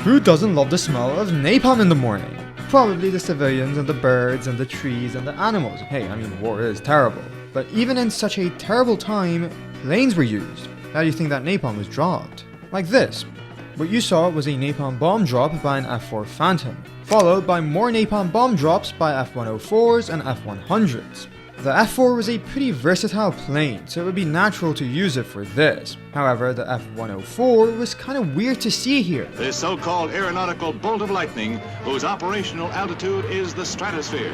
who doesn't love the smell of napalm in the morning? Probably the civilians and the birds and the trees and the animals. Hey, I mean, war is terrible. But even in such a terrible time, planes were used. How do you think that napalm was dropped? Like this. What you saw was a napalm bomb drop by an F-4 Phantom, followed by more napalm bomb drops by F-104s and F-100s. The F-4 was a pretty versatile plane, so it would be natural to use it for this. However, the F-104 was kind of weird to see here. This so-called aeronautical bolt of lightning, whose operational altitude is the stratosphere.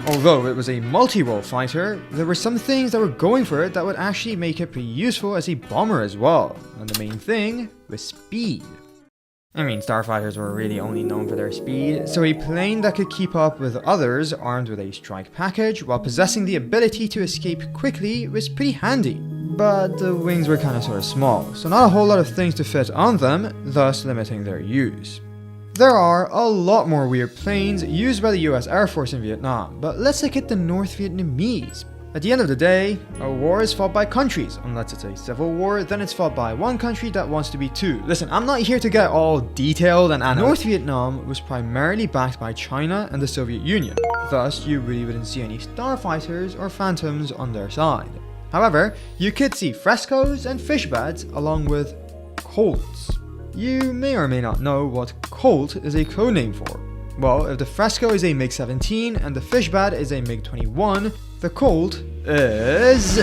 Although it was a multi-role fighter, there were some things that were going for it that would actually make it pretty useful as a bomber as well. And the main thing was speed. I mean, starfighters were really only known for their speed, so a plane that could keep up with others armed with a strike package while possessing the ability to escape quickly was pretty handy. But the wings were kinda sorta small, so not a whole lot of things to fit on them, thus limiting their use. There are a lot more weird planes used by the US Air Force in Vietnam, but let's look at the North Vietnamese. At the end of the day, a war is fought by countries. Unless it's a civil war, then it's fought by one country that wants to be two. Listen, I'm not here to get all detailed and North Vietnam was primarily backed by China and the Soviet Union. Thus, you really wouldn't see any starfighters or phantoms on their side. However, you could see frescoes and fish beds along with Colts. You may or may not know what Colt is a codename for. Well, if the fresco is a MiG-17 and the fish bed is a MiG-21, the Colt is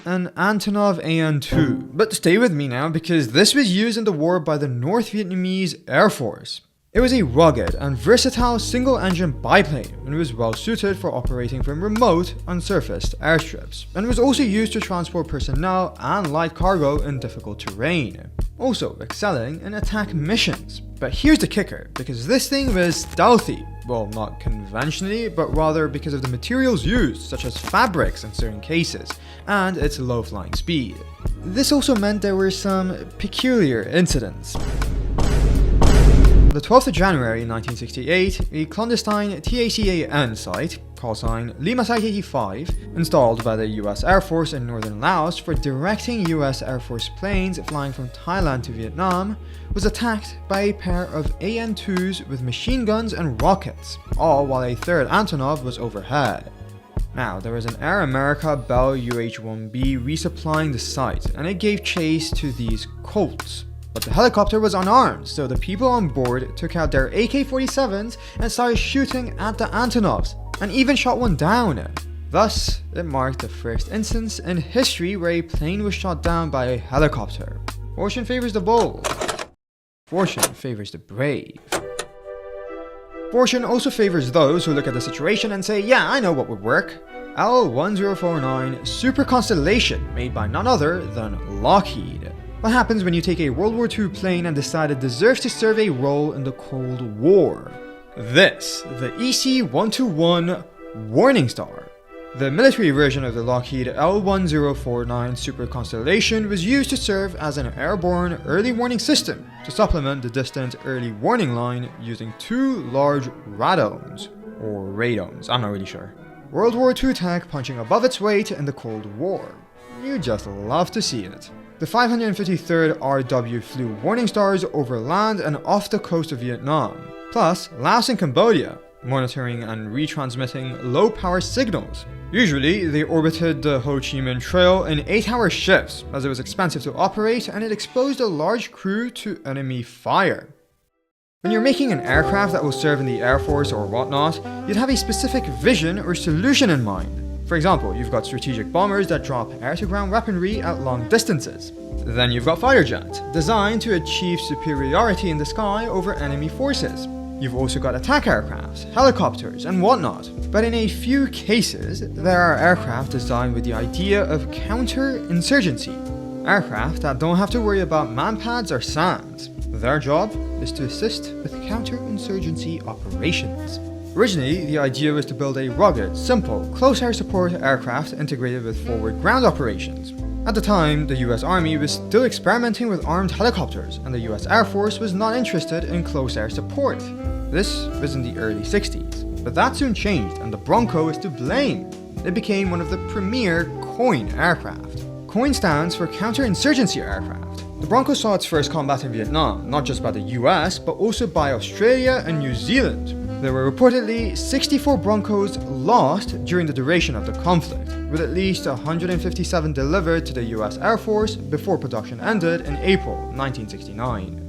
an Antonov AN-2. But stay with me now, because this was used in the war by the North Vietnamese Air Force. It was a rugged and versatile single-engine biplane and was well suited for operating from remote, unsurfaced airstrips, and was also used to transport personnel and light cargo in difficult terrain, also excelling in attack missions. But here's the kicker, because this thing was stealthy. Well, not conventionally, but rather because of the materials used, such as fabrics in certain cases, and its low flying speed. This also meant there were some peculiar incidents. The 12th of January 1968, a clandestine TACAN site, call sign Lima Site 85, installed by the US Air Force in northern Laos for directing US Air Force planes flying from Thailand to Vietnam, was attacked by a pair of AN-2s with machine guns and rockets, all while a third Antonov was overhead. Now, there was an Air America Bell UH-1B resupplying the site, and it gave chase to these Colts. But the helicopter was unarmed, so the people on board took out their AK-47s and started shooting at the Antonovs, and even shot one down. Thus, it marked the first instance in history where a plane was shot down by a helicopter. Fortune favors the bold. Fortune favors the brave. Fortune also favors those who look at the situation and say, yeah, I know what would work. L1049 Super Constellation, made by none other than Lockheed. What happens when you take a World War II plane and decide it deserves to serve a role in the Cold War? This, the EC-121 Warning Star. The military version of the Lockheed L1049 Super Constellation was used to serve as an airborne early warning system to supplement the distant early warning line using two large radomes, or radomes, I'm not really sure. World War II tech punching above its weight in the Cold War. You just love to see it. The 553rd RW flew warning stars over land and off the coast of Vietnam, plus Laos and Cambodia, monitoring and retransmitting low-power signals. Usually, they orbited the Ho Chi Minh Trail in 8-hour shifts, as it was expensive to operate and it exposed a large crew to enemy fire. When you're making an aircraft that will serve in the Air Force or whatnot, you'd have a specific vision or solution in mind. For example, you've got strategic bombers that drop air-to-ground weaponry at long distances. Then you've got fighter jets, designed to achieve superiority in the sky over enemy forces. You've also got attack aircraft, helicopters, and whatnot. But in a few cases, there are aircraft designed with the idea of counterinsurgency. Aircraft that don't have to worry about manpads or SAMs. Their job is to assist with counterinsurgency operations. Originally, the idea was to build a rugged, simple, close air support aircraft integrated with forward ground operations. At the time, the US Army was still experimenting with armed helicopters, and the US Air Force was not interested in close air support. This was in the early 60s, but that soon changed, and the Bronco is to blame. It became one of the premier COIN aircraft. COIN stands for Counterinsurgency Aircraft. The Bronco saw its first combat in Vietnam, not just by the US, but also by Australia and New Zealand. There were reportedly 64 Broncos lost during the duration of the conflict, with at least 157 delivered to the US Air Force before production ended in April 1969.